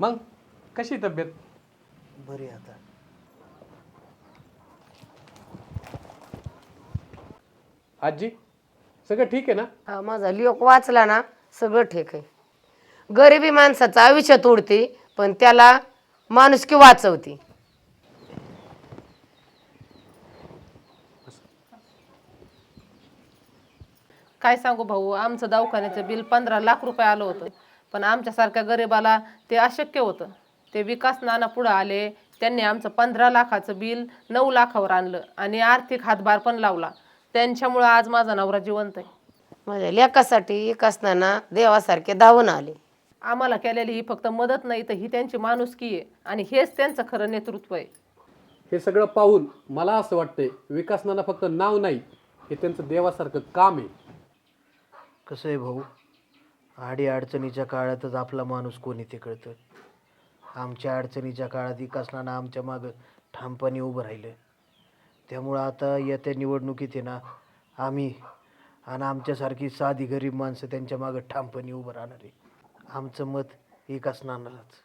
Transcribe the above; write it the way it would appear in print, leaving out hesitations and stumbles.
मग कशी तब्येत? बरी आता. आजी सगळं ठीक आहे ना? हा माझा लिओक वाचला ना सगळं ठीक आहे. गरिबी माणसाचं आयुष्य तोडते पण त्याला माणुसकी वाचवते. काय सांगू भाऊ, आमचं दवाखान्याचं बिल 15 लाख रुपये आलं होतं, पण आमच्यासारख्या गरिबाला ते अशक्य होतं. ते विकास नाना पुढं आले, त्यांनी आमचं 15 लाखाचं बिल 9 लाखावर आणलं आणि आर्थिक हातभार पण लावला. त्यांच्यामुळं आज माझा नवरा जिवंत आहे. माझ्या लेकासाठी एक असताना देवासारखे धावून आले. आम्हाला केलेली ही फक्त मदत नाही तर ही त्यांची माणुसकी आहे आणि हेच त्यांचं खरं नेतृत्व आहे. हे सगळं पाहून मला असं वाटतंय विकासनाना फक्त नाव नाही, हे त्यांचं देवासारखं काम आहे. कसं आहे भाऊ, आडी अडचणीच्या काळातच आपला माणूस कोणी ते कळतं. आमच्या अडचणीच्या काळात विकासनानं आमच्या मागं ठामपणे उभं राहिलं. त्यामुळं आता येत्या निवडणुकीत आहे ना, आम्ही आणि आमच्यासारखी साधी गरीब माणसं त्यांच्या मागं ठामपणे उभं राहणार आहे. आमचं मत विकासनानालाच.